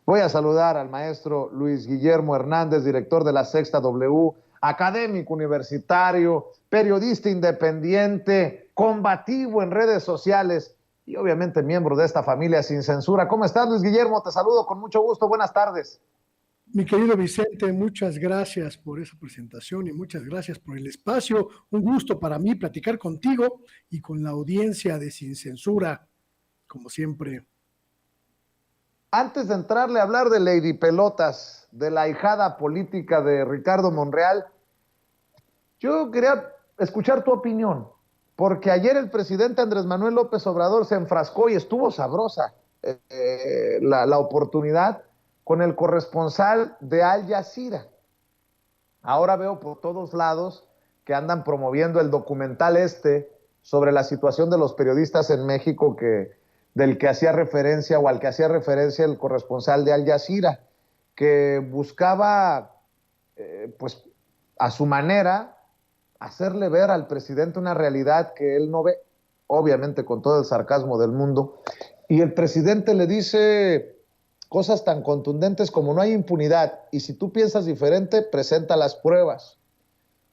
Voy a saludar al maestro Luis Guillermo Hernández, director de La Sexta W, académico universitario, periodista independiente, combativo en redes sociales y obviamente miembro de esta familia sin censura. ¿Cómo estás, Luis Guillermo? Te saludo con mucho gusto. Buenas tardes. Mi querido Vicente, muchas gracias por esa presentación y muchas gracias por el espacio. Un gusto para mí platicar contigo y con la audiencia de Sin Censura, como siempre. Antes de entrarle a hablar de Lady Pelotas, de la ahijada política de Ricardo Monreal, yo quería escuchar tu opinión, porque ayer el presidente Andrés Manuel López Obrador se enfrascó y estuvo sabrosa la oportunidad con el corresponsal de Al Jazeera. Ahora veo por todos lados que andan promoviendo el documental sobre la situación de los periodistas en México del que hacía referencia o al que hacía referencia el corresponsal de Al Jazeera, que buscaba, pues a su manera, hacerle ver al presidente una realidad que él no ve, obviamente con todo el sarcasmo del mundo, y el presidente le dice cosas tan contundentes como no hay impunidad, y si tú piensas diferente, presenta las pruebas.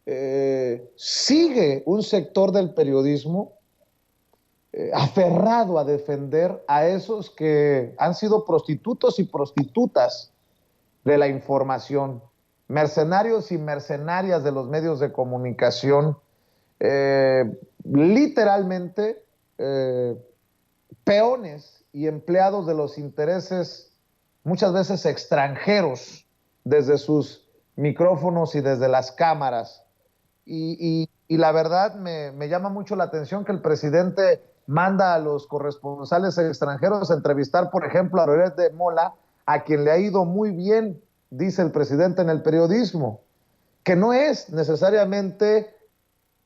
Sigue un sector del periodismo aferrado a defender a esos que han sido prostitutos y prostitutas de la información, mercenarios y mercenarias de los medios de comunicación, literalmente peones y empleados de los intereses muchas veces extranjeros desde sus micrófonos y desde las cámaras. Y la verdad me llama mucho la atención que el presidente manda a los corresponsales extranjeros a entrevistar, por ejemplo, a Loret de Mola, a quien le ha ido muy bien, dice el presidente, en el periodismo, que no es necesariamente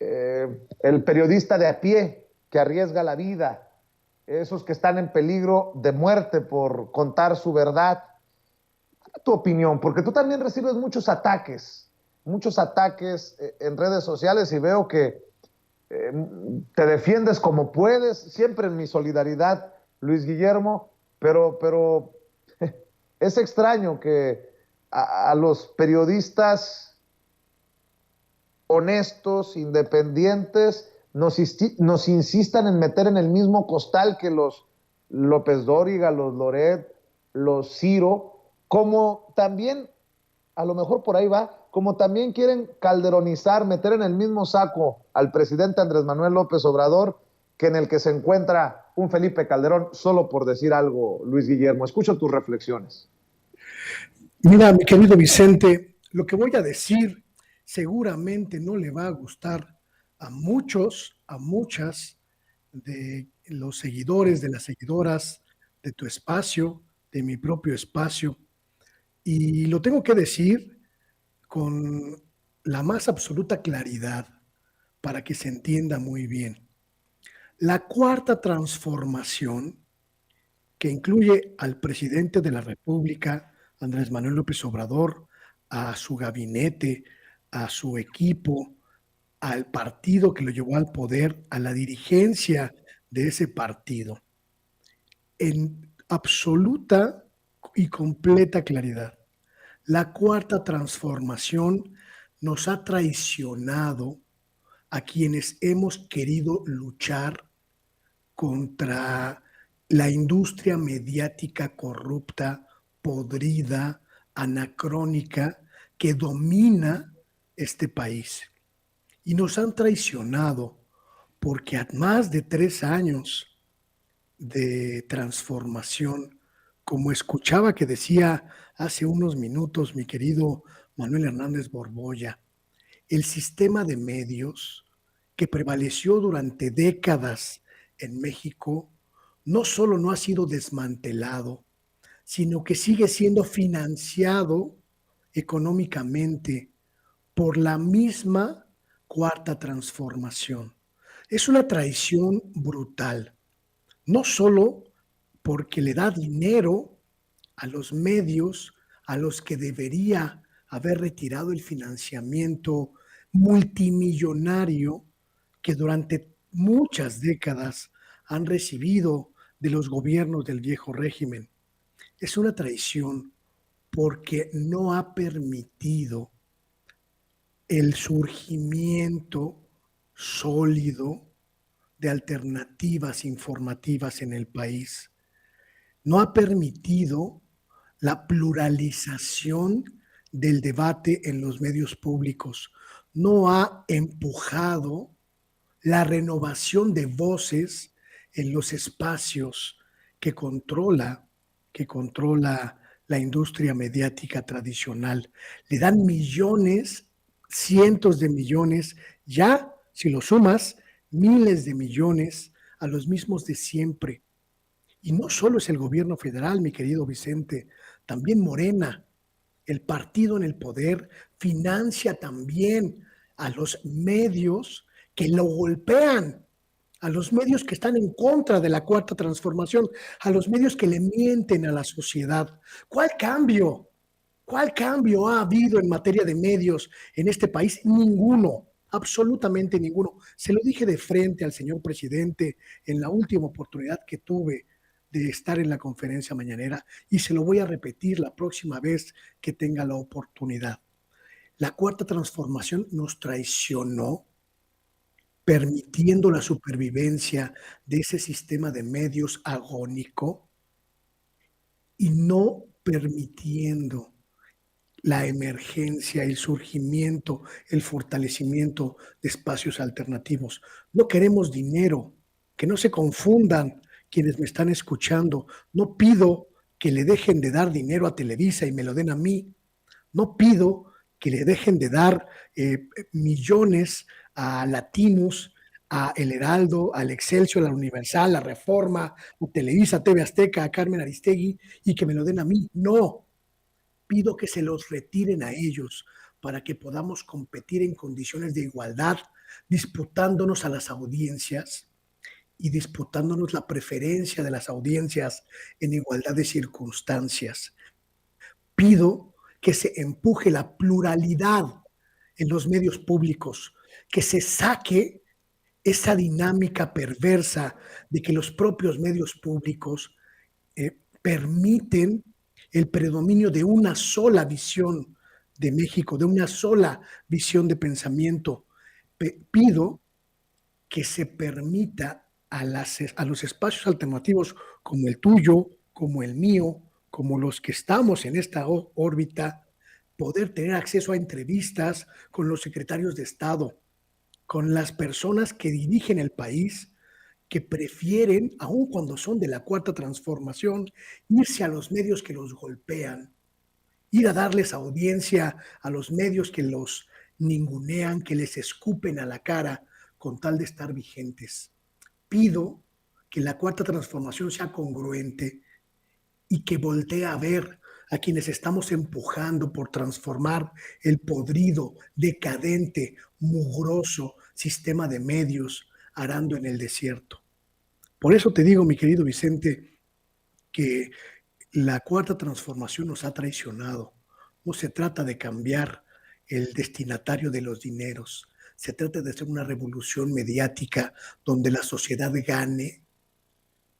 el periodista de a pie que arriesga la vida, esos que están en peligro de muerte por contar su verdad. Tu opinión, porque tú también recibes muchos ataques en redes sociales y veo que te defiendes como puedes, siempre en mi solidaridad, Luis Guillermo, pero es extraño que a los periodistas honestos, independientes, nos insistan en meter en el mismo costal que los López Dóriga, los Loret, los Ciro, como también, a lo mejor por ahí va, como también quieren calderonizar, meter en el mismo saco al presidente Andrés Manuel López Obrador, que en el que se encuentra un Felipe Calderón, solo por decir algo, Luis Guillermo. Escucho tus reflexiones. Mira, mi querido Vicente, lo que voy a decir seguramente no le va a gustar a muchos, a muchas de los seguidores, de las seguidoras de tu espacio, de mi propio espacio. Y lo tengo que decir con la más absoluta claridad para que se entienda muy bien. La cuarta transformación, que incluye al presidente de la República, Andrés Manuel López Obrador, a su gabinete, a su equipo, al partido que lo llevó al poder, a la dirigencia de ese partido, en absoluta y completa claridad. La cuarta transformación nos ha traicionado a quienes hemos querido luchar contra la industria mediática corrupta, podrida, anacrónica que domina este país. Y nos han traicionado porque a más de 3 años de transformación, como escuchaba que decía hace unos minutos mi querido Manuel Hernández Borbolla, el sistema de medios que prevaleció durante décadas en México no solo no ha sido desmantelado, sino que sigue siendo financiado económicamente por la misma cuarta transformación. Es una traición brutal, no solo porque le da dinero a los medios a los que debería haber retirado el financiamiento multimillonario que durante muchas décadas han recibido de los gobiernos del viejo régimen, Es una traición porque no ha permitido el surgimiento sólido de alternativas informativas en el país. No ha permitido la pluralización del debate en los medios públicos. No ha empujado la renovación de voces en los espacios que controla, que controla la industria mediática tradicional. Le dan millones, cientos de millones, ya, si lo sumas, miles de millones a los mismos de siempre. Y no solo es el gobierno federal, mi querido Vicente, también Morena, el partido en el poder, financia también a los medios que lo golpean, a los medios que están en contra de la cuarta transformación, a los medios que le mienten a la sociedad. ¿Cuál cambio? ¿Cuál cambio ha habido en materia de medios en este país? Ninguno, absolutamente ninguno. Se lo dije de frente al señor presidente en la última oportunidad que tuve de estar en la conferencia mañanera y se lo voy a repetir la próxima vez que tenga la oportunidad. La cuarta transformación nos traicionó permitiendo la supervivencia de ese sistema de medios agónico y no permitiendo la emergencia, el surgimiento, el fortalecimiento de espacios alternativos. No queremos dinero, que no se confundan quienes me están escuchando. No pido que le dejen de dar dinero a Televisa y me lo den a mí. No pido que le dejen de dar millones a Latinos, a El Heraldo, al Excelsior, a la Universal, a Reforma, a Televisa, TV Azteca, a Carmen Aristegui y que me lo den a mí. No, pido que se los retiren a ellos para que podamos competir en condiciones de igualdad, disputándonos a las audiencias y disputándonos la preferencia de las audiencias en igualdad de circunstancias. Pido que se empuje la pluralidad en los medios públicos, que se saque esa dinámica perversa de que los propios medios públicos permiten el predominio de una sola visión de México, de una sola visión de pensamiento. Pido que se permita a los espacios alternativos como el tuyo, como el mío, como los que estamos en esta órbita, poder tener acceso a entrevistas con los secretarios de Estado, con las personas que dirigen el país, que prefieren, aun cuando son de la cuarta transformación, irse a los medios que los golpean, ir a darles audiencia a los medios que los ningunean, que les escupen a la cara con tal de estar vigentes. Pido que la cuarta transformación sea congruente y que voltee a ver a quienes estamos empujando por transformar el podrido, decadente, mugroso sistema de medios arando en el desierto. Por eso te digo, mi querido Vicente, que la cuarta transformación nos ha traicionado. No se trata de cambiar el destinatario de los dineros. Se trata de hacer una revolución mediática donde la sociedad gane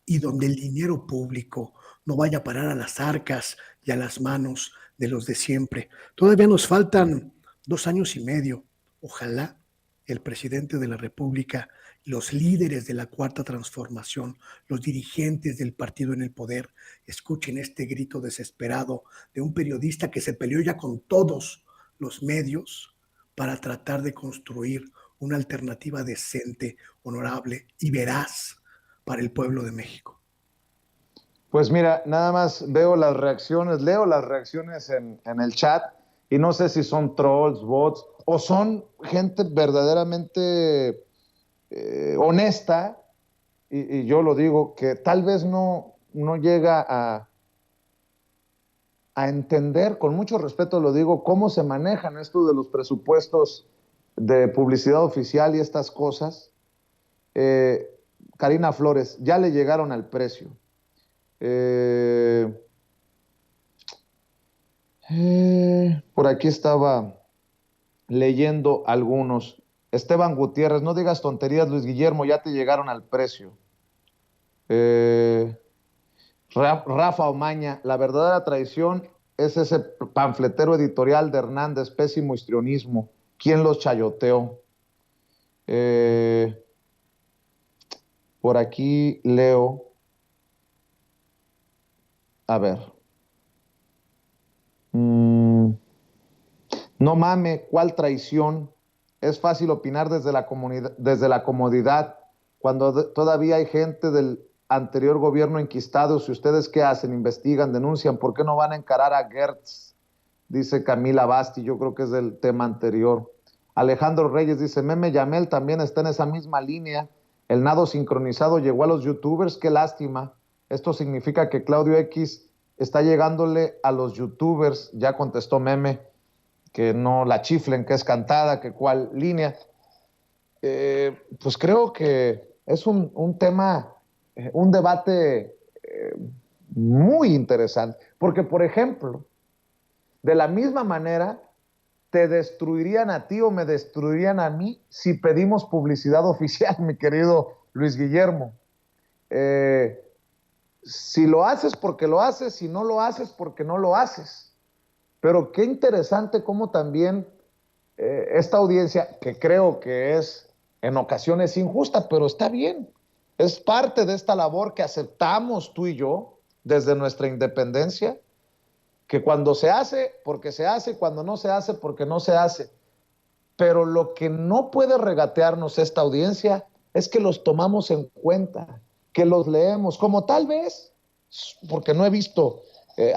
y donde el dinero público no vaya a parar a las arcas y a las manos de los de siempre. Todavía nos faltan 2 años y medio. Ojalá el presidente de la República, los líderes de la cuarta transformación, los dirigentes del partido en el poder, escuchen este grito desesperado de un periodista que se peleó ya con todos los medios para tratar de construir una alternativa decente, honorable y veraz para el pueblo de México. Pues mira, nada más veo las reacciones, leo las reacciones en el chat y no sé si son trolls, bots o son gente verdaderamente honesta, y yo lo digo, que tal vez no llega a entender, con mucho respeto lo digo, cómo se manejan esto de los presupuestos de publicidad oficial y estas cosas. Karina Flores, ya le llegaron al precio. Por aquí estaba leyendo algunos. Esteban Gutiérrez, no digas tonterías, Luis Guillermo, ya te llegaron al precio. Rafa Omaña, la verdadera traición es ese panfletero editorial de Hernández, pésimo histrionismo. ¿Quién los chayoteó? Por aquí leo, a ver. No mame, ¿cuál traición? Es fácil opinar desde la comodidad, cuando todavía hay gente del anterior gobierno enquistados. ¿Y ustedes qué hacen? Investigan, denuncian. ¿Por qué no van a encarar a Gertz? Dice Camila Basti, yo creo que es del tema anterior. Alejandro Reyes dice, Meme Yamel también está en esa misma línea. El nado sincronizado llegó a los youtubers, qué lástima. Esto significa que Claudio X está llegándole a los youtubers, ya contestó Meme, que no la chiflen, que es cantada, que cuál línea. Pues creo que es un tema, un debate muy interesante, porque por ejemplo, de la misma manera, te destruirían a ti o me destruirían a mí si pedimos publicidad oficial, mi querido Luis Guillermo. Si lo haces porque lo haces, si no lo haces porque no lo haces. Pero qué interesante cómo también esta audiencia, que creo que es en ocasiones injusta, pero está bien, es parte de esta labor que aceptamos tú y yo desde nuestra independencia, que cuando se hace, porque se hace, cuando no se hace, porque no se hace. Pero lo que no puede regatearnos esta audiencia es que los tomamos en cuenta, que los leemos, como tal vez, porque no he visto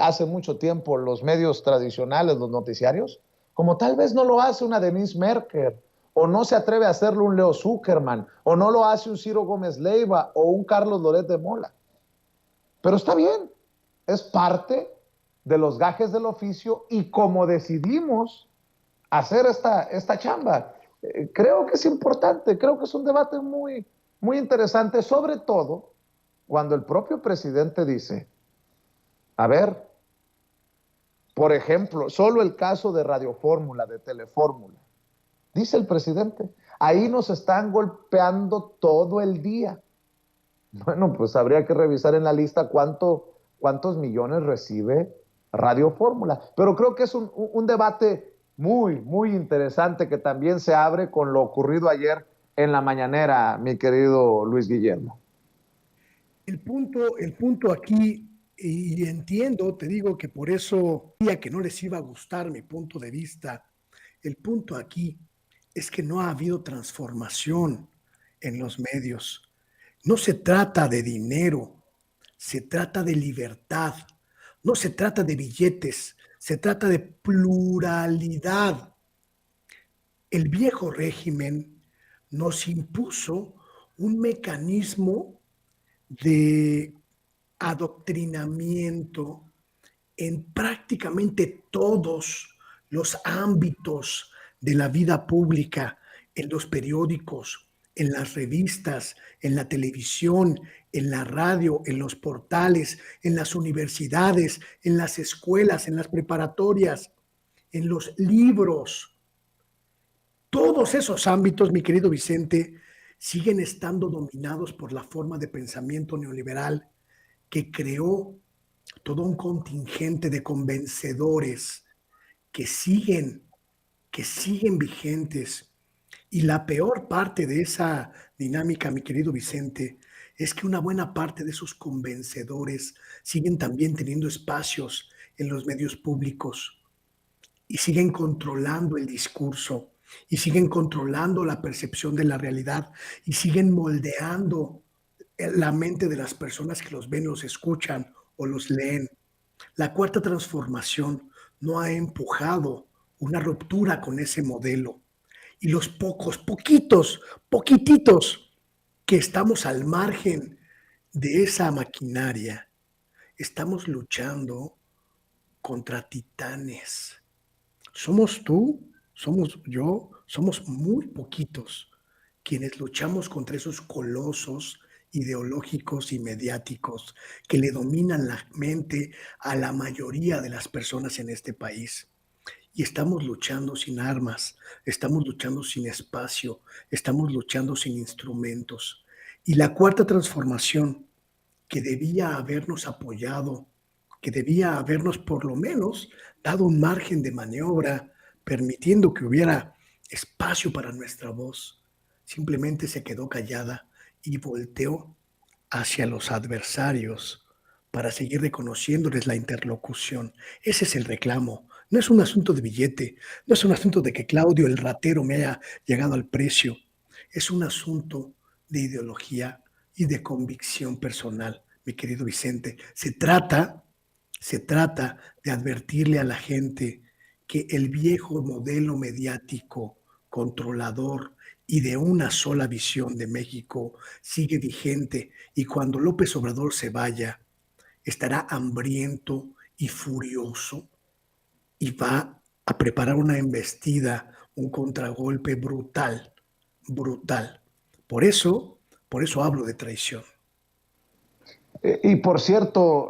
hace mucho tiempo los medios tradicionales, los noticiarios, como tal vez no lo hace una Denise Merker, o no se atreve a hacerlo un Leo Zuckerman, o no lo hace un Ciro Gómez Leiva, o un Carlos Loret de Mola. Pero está bien, es parte de los gajes del oficio y como decidimos hacer esta chamba. Creo que es importante, creo que es un debate muy, muy interesante, sobre todo cuando el propio presidente dice, a ver, por ejemplo, solo el caso de Radio Fórmula, de Telefórmula, dice el presidente, ahí nos están golpeando todo el día. Bueno, pues habría que revisar en la lista cuántos millones recibe Radio Fórmula. Pero creo que es un debate muy, muy interesante que también se abre con lo ocurrido ayer en la mañanera, mi querido Luis Guillermo. El punto aquí, y entiendo, te digo que por eso, que no les iba a gustar mi punto de vista, el punto aquí es que no ha habido transformación en los medios. No se trata de dinero, se trata de libertad, no se trata de billetes, se trata de pluralidad. El viejo régimen nos impuso un mecanismo de adoctrinamiento en prácticamente todos los ámbitos de la vida pública, en los periódicos, en las revistas, en la televisión, en la radio, en los portales, en las universidades, en las escuelas, en las preparatorias, en los libros. Todos esos ámbitos, mi querido Vicente, siguen estando dominados por la forma de pensamiento neoliberal que creó todo un contingente de convencedores que siguen vigentes. Y la peor parte de esa dinámica, mi querido Vicente, es que una buena parte de esos convencedores siguen también teniendo espacios en los medios públicos y siguen controlando el discurso y siguen controlando la percepción de la realidad y siguen moldeando la mente de las personas que los ven, los escuchan o los leen. La cuarta transformación no ha empujado una ruptura con ese modelo. Y los poquititos que estamos al margen de esa maquinaria, estamos luchando contra titanes. Somos tú, somos yo, somos muy poquitos quienes luchamos contra esos colosos ideológicos y mediáticos que le dominan la mente a la mayoría de las personas en este país. Y estamos luchando sin armas, estamos luchando sin espacio, estamos luchando sin instrumentos. Y la cuarta transformación que debía habernos apoyado, que debía habernos por lo menos dado un margen de maniobra, permitiendo que hubiera espacio para nuestra voz. Simplemente se quedó callada y volteó hacia los adversarios para seguir reconociéndoles la interlocución. Ese es el reclamo. No es un asunto de billete, no es un asunto de que Claudio el ratero me haya llegado al precio. Es un asunto de ideología y de convicción personal, mi querido Vicente. Se trata de advertirle a la gente que el viejo modelo mediático, controlador y de una sola visión de México sigue vigente, y cuando López Obrador se vaya, estará hambriento y furioso y va a preparar una embestida, un contragolpe brutal, brutal. Por eso hablo de traición. Y por cierto,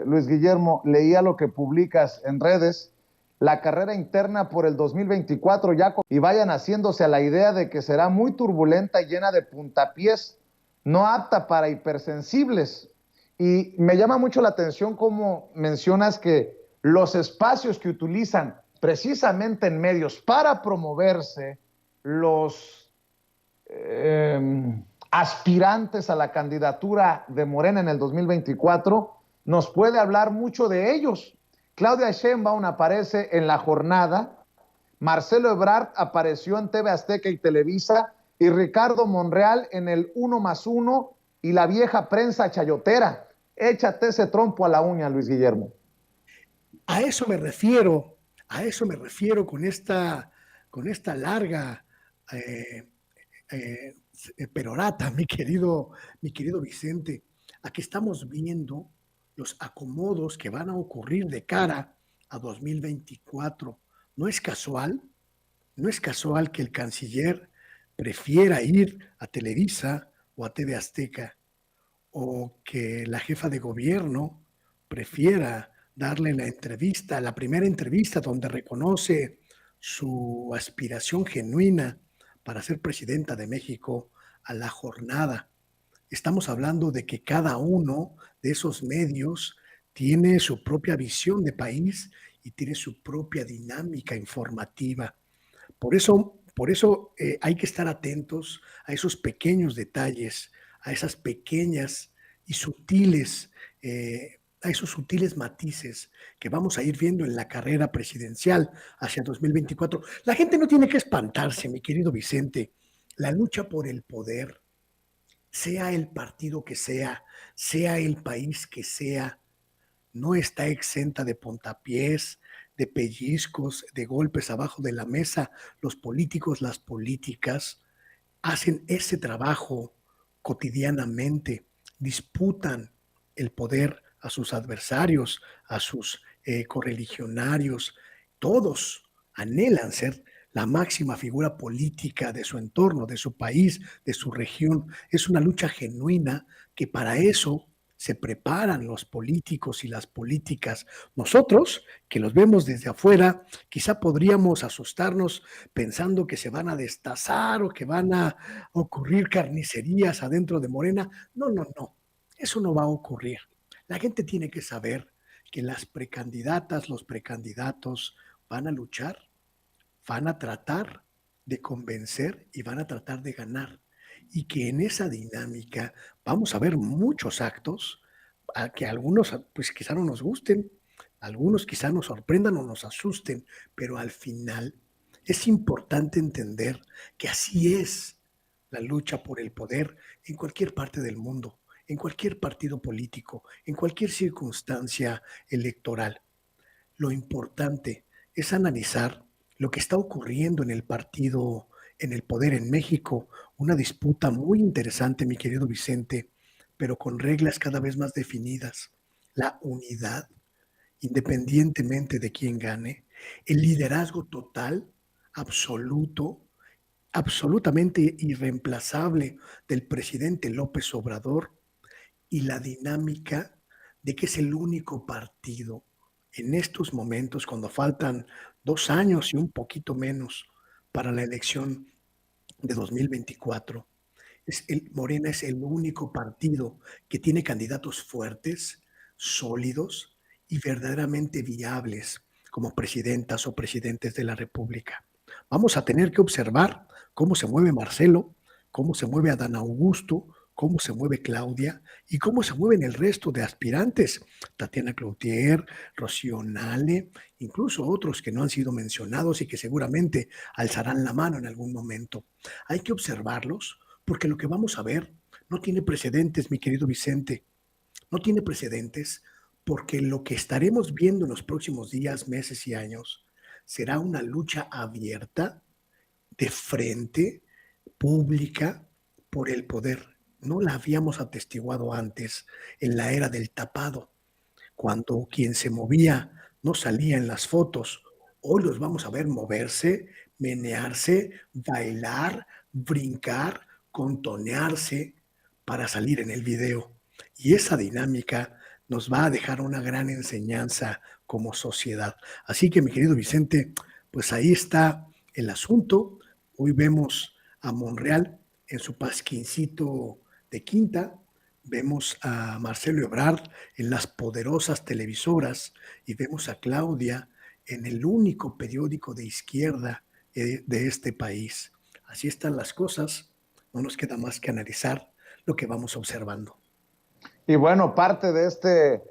Luis Guillermo, leía lo que publicas en redes, la carrera interna por el 2024 ya, y vayan haciéndose a la idea de que será muy turbulenta y llena de puntapiés, no apta para hipersensibles. Y me llama mucho la atención cómo mencionas que los espacios que utilizan precisamente en medios para promoverse los aspirantes a la candidatura de Morena en el 2024, nos puede hablar mucho de ellos. Claudia Sheinbaum aparece en La Jornada, Marcelo Ebrard apareció en TV Azteca y Televisa, y Ricardo Monreal en el 1+1 y la vieja prensa chayotera. Échate ese trompo a la uña, Luis Guillermo. A eso me refiero con esta larga eh, eh, perorata, mi querido Vicente, a que estamos viendo los acomodos que van a ocurrir de cara a 2024. No es casual, no es casual que el canciller prefiera ir a Televisa o a TV Azteca, o que la jefa de gobierno prefiera darle la primera entrevista donde reconoce su aspiración genuina para ser presidenta de México, a La Jornada. Estamos hablando de que cada uno de esos medios tiene su propia visión de país y tiene su propia dinámica informativa. Por eso hay que estar atentos a esos pequeños detalles, a esas pequeñas y sutiles, a esos sutiles matices que vamos a ir viendo en la carrera presidencial hacia 2024. La gente no tiene que espantarse, mi querido Vicente. La lucha por el poder, sea el partido que sea el país que sea, no está exenta de puntapiés, de pellizcos, de golpes abajo de la mesa. Los políticos, las políticas, hacen ese trabajo cotidianamente, disputan el poder a sus adversarios, a sus correligionarios. Todos anhelan ser la máxima figura política de su entorno, de su país, de su región. Es una lucha genuina que para eso se preparan los políticos y las políticas. Nosotros, que los vemos desde afuera, quizá podríamos asustarnos pensando que se van a destazar o que van a ocurrir carnicerías adentro de Morena. No, no, no. Eso no va a ocurrir. La gente tiene que saber que las precandidatas, los precandidatos van a luchar, van a tratar de convencer y van a tratar de ganar. Y que en esa dinámica vamos a ver muchos actos a que algunos pues quizá no nos gusten, algunos quizá nos sorprendan o nos asusten, pero al final es importante entender que así es la lucha por el poder en cualquier parte del mundo, en cualquier partido político, en cualquier circunstancia electoral. Lo importante es analizar lo que está ocurriendo en el partido, en el poder en México, una disputa muy interesante, mi querido Vicente, pero con reglas cada vez más definidas. La unidad, independientemente de quién gane, el liderazgo total, absoluto, absolutamente irreemplazable del presidente López Obrador, y la dinámica de que es el único partido en estos momentos, cuando faltan 2 años y un poquito menos para la elección de 2024, Morena es el único partido que tiene candidatos fuertes, sólidos y verdaderamente viables como presidentas o presidentes de la República. Vamos a tener que observar cómo se mueve Marcelo, cómo se mueve Adán Augusto, cómo se mueve Claudia y cómo se mueven el resto de aspirantes, Tatiana Cloutier, Rocío Nale, incluso otros que no han sido mencionados y que seguramente alzarán la mano en algún momento. Hay que observarlos porque lo que vamos a ver no tiene precedentes, mi querido Vicente, no tiene precedentes porque lo que estaremos viendo en los próximos días, meses y años será una lucha abierta, de frente, pública, por el poder. No la habíamos atestiguado antes en la era del tapado, cuando quien se movía no salía en las fotos. Hoy los vamos a ver moverse, menearse, bailar, brincar, contonearse para salir en el video. Y esa dinámica nos va a dejar una gran enseñanza como sociedad. Así que, mi querido Vicente, pues ahí está el asunto. Hoy vemos a Monreal en su pasquincito de quinta, vemos a Marcelo Ebrard en las poderosas televisoras y vemos a Claudia en el único periódico de izquierda de este país. Así están las cosas, no nos queda más que analizar lo que vamos observando. Y bueno, parte de este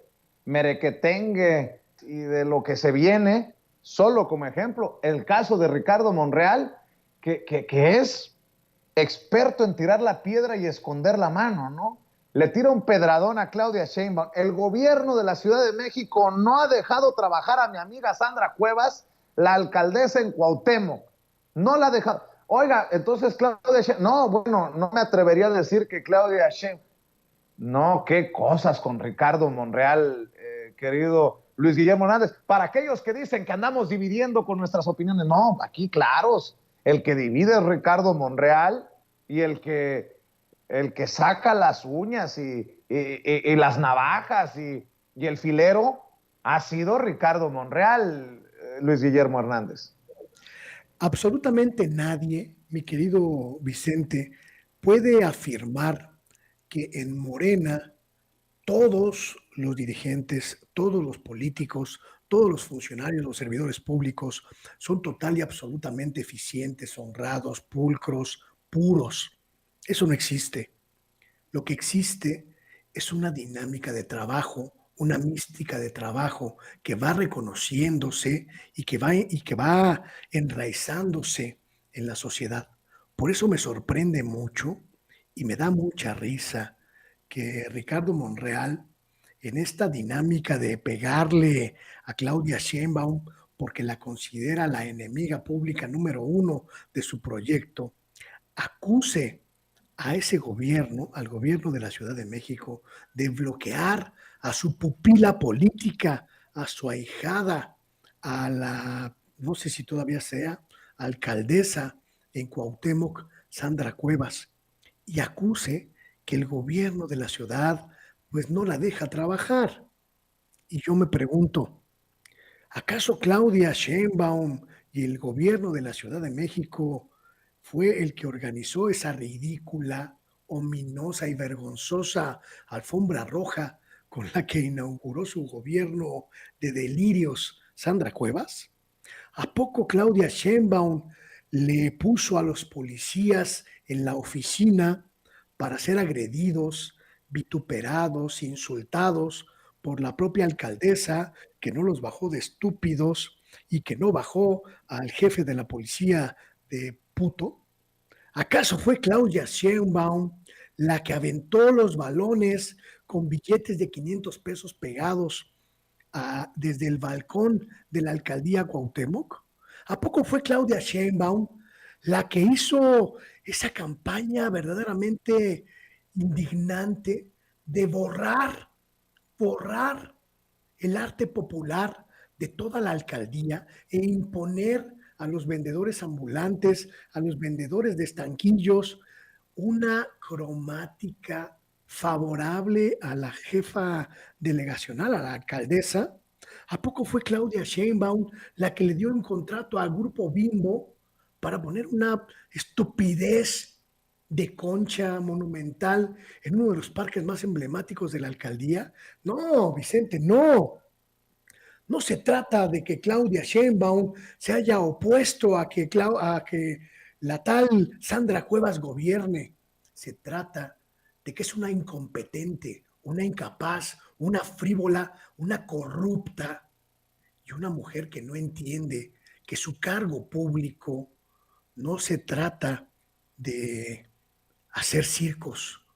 merequetengue y de lo que se viene, solo como ejemplo, el caso de Ricardo Monreal, que es experto en tirar la piedra y esconder la mano, ¿no? Le tira un pedradón a Claudia Sheinbaum. El gobierno de la Ciudad de México no ha dejado trabajar a mi amiga Sandra Cuevas, la alcaldesa en Cuauhtémoc. No la ha dejado. Oiga, entonces Claudia Sheinbaum, no, bueno, no me atrevería a decir que Claudia Sheinbaum, no, qué cosas con Ricardo Monreal, querido Luis Guillermo Hernández. Para aquellos que dicen que andamos dividiendo con nuestras opiniones, no, aquí claros. El que divide es Ricardo Monreal y el que saca las uñas y las navajas y el filero ha sido Ricardo Monreal, Luis Guillermo Hernández. Absolutamente nadie, mi querido Vicente, puede afirmar que en Morena todos los dirigentes, todos los políticos, todos los funcionarios, los servidores públicos son total y absolutamente eficientes, honrados, pulcros, puros. Eso no existe. Lo que existe es una dinámica de trabajo, una mística de trabajo que va reconociéndose y que va enraizándose en la sociedad. Por eso me sorprende mucho y me da mucha risa que Ricardo Monreal, en esta dinámica de pegarle a Claudia Sheinbaum porque la considera la enemiga pública número uno de su proyecto, acuse a ese gobierno, al gobierno de la Ciudad de México, de bloquear a su pupila política, a su ahijada, a la, no sé si todavía sea, alcaldesa en Cuauhtémoc, Sandra Cuevas, y acuse que el gobierno de la ciudad pues no la deja trabajar. Y yo me pregunto, ¿acaso Claudia Sheinbaum y el gobierno de la Ciudad de México fue el que organizó esa ridícula, ominosa y vergonzosa alfombra roja con la que inauguró su gobierno de delirios Sandra Cuevas? ¿A poco Claudia Sheinbaum le puso a los policías en la oficina para ser agredidos, vituperados, insultados por la propia alcaldesa, que no los bajó de estúpidos y que no bajó al jefe de la policía de puto? ¿Acaso fue Claudia Sheinbaum la que aventó los balones con billetes de 500 pesos pegados desde el balcón de la alcaldía Cuauhtémoc? ¿A poco fue Claudia Sheinbaum la que hizo esa campaña verdaderamente indignante de borrar el arte popular de toda la alcaldía e imponer a los vendedores ambulantes, a los vendedores de estanquillos, una cromática favorable a la jefa delegacional, a la alcaldesa? ¿A poco fue Claudia Sheinbaum la que le dio un contrato al grupo Bimbo para poner una estupidez de concha monumental en uno de los parques más emblemáticos de la alcaldía. No, Vicente, no. No se trata de que Claudia Sheinbaum se haya opuesto a que la tal Sandra Cuevas gobierne. Se trata de que es una incompetente, una incapaz, una frívola, una corrupta y una mujer que no entiende que su cargo público no se trata de hacer circos,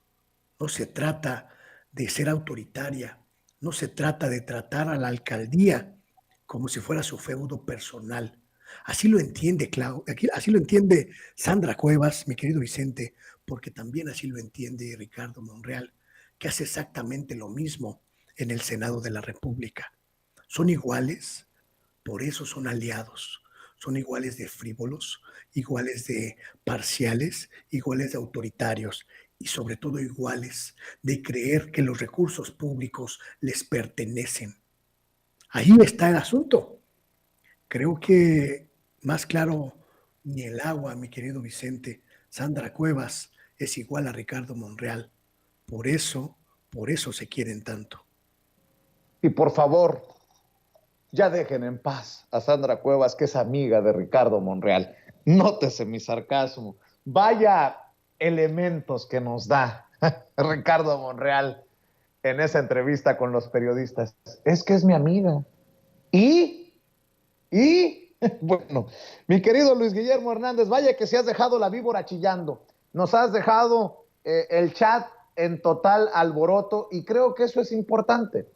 no se trata de ser autoritaria, no se trata de tratar a la alcaldía como si fuera su feudo personal. Así lo entiende así lo entiende Sandra Cuevas, mi querido Vicente, porque también así lo entiende Ricardo Monreal, que hace exactamente lo mismo en el Senado de la República. Son iguales, por eso son aliados. Son iguales de frívolos, iguales de parciales, iguales de autoritarios y sobre todo iguales de creer que los recursos públicos les pertenecen. Ahí está el asunto. Creo que más claro ni el agua, mi querido Vicente. Sandra Cuevas es igual a Ricardo Monreal. Por eso se quieren tanto. Y por favor, ya dejen en paz a Sandra Cuevas, que es amiga de Ricardo Monreal. Nótese mi sarcasmo. Vaya elementos que nos da Ricardo Monreal en esa entrevista con los periodistas. Es que es mi amiga. Y, bueno, mi querido Luis Guillermo Hernández, vaya que se has dejado la víbora chillando. Nos has dejado el chat en total alboroto y creo que eso es importante.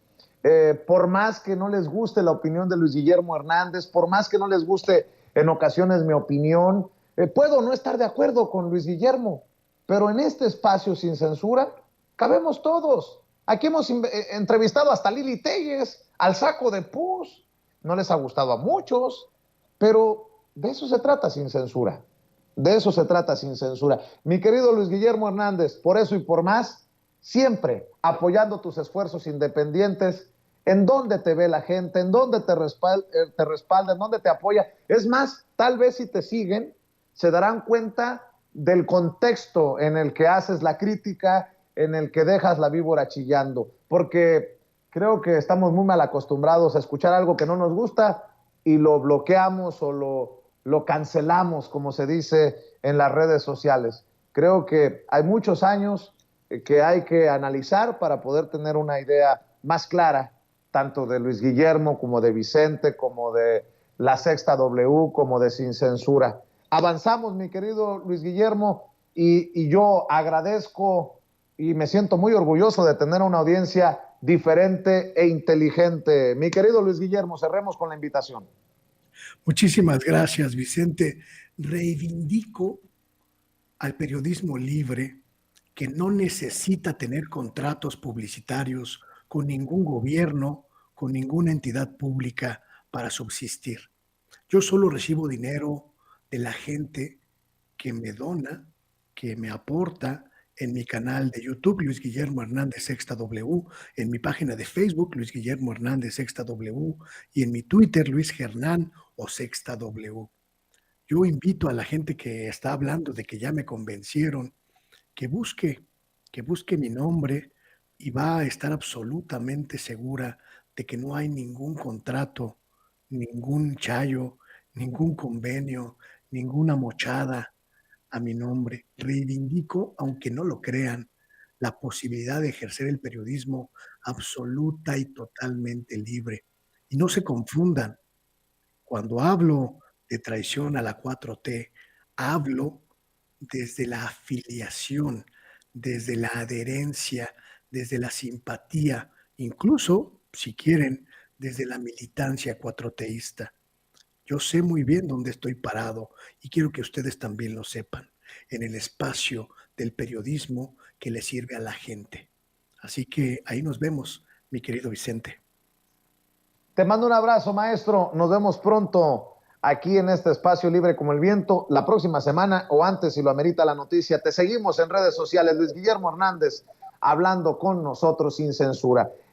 Por más que no les guste la opinión de Luis Guillermo Hernández, por más que no les guste en ocasiones mi opinión, puedo no estar de acuerdo con Luis Guillermo, pero en este espacio sin censura cabemos todos. Aquí hemos entrevistado hasta Lili Telles, al saco de pus. No les ha gustado a muchos, pero de eso se trata sin censura. De eso se trata sin censura. Mi querido Luis Guillermo Hernández, por eso y por más, siempre apoyando tus esfuerzos independientes, en dónde te ve la gente, en dónde te respalda, en dónde te apoya. Es más, tal vez si te siguen, se darán cuenta del contexto en el que haces la crítica, en el que dejas la víbora chillando, porque creo que estamos muy mal acostumbrados a escuchar algo que no nos gusta y lo bloqueamos o lo cancelamos, como se dice en las redes sociales. Creo que hay muchos años que hay que analizar para poder tener una idea más clara, tanto de Luis Guillermo como de Vicente, como de La Sexta W, como de Sin Censura. Avanzamos, mi querido Luis Guillermo, y yo agradezco y me siento muy orgulloso de tener una audiencia diferente e inteligente. Mi querido Luis Guillermo, cerremos con la invitación. Muchísimas gracias, Vicente. Reivindico al periodismo libre, que no necesita tener contratos publicitarios con ningún gobierno, con ninguna entidad pública para subsistir. Yo solo recibo dinero de la gente que me dona, que me aporta en mi canal de YouTube, Luis Guillermo Hernández Sexta W, en mi página de Facebook, Luis Guillermo Hernández Sexta W, y en mi Twitter, Luis Gernán o Sexta W. Yo invito a la gente que está hablando de que ya me convencieron, que busque mi nombre y va a estar absolutamente segura de que no hay ningún contrato, ningún chayo, ningún convenio, ninguna mochada a mi nombre. Reivindico, aunque no lo crean, la posibilidad de ejercer el periodismo absoluta y totalmente libre. Y no se confundan, cuando hablo de traición a la 4T, hablo desde la afiliación, desde la adherencia, desde la simpatía, incluso, si quieren, desde la militancia cuatroteísta. Yo sé muy bien dónde estoy parado y quiero que ustedes también lo sepan, en el espacio del periodismo que le sirve a la gente. Así que ahí nos vemos, mi querido Vicente. Te mando un abrazo, maestro. Nos vemos pronto aquí en este espacio libre como el viento. La próxima semana o antes, si lo amerita la noticia, te seguimos en redes sociales. Luis Guillermo Hernández hablando con nosotros sin censura.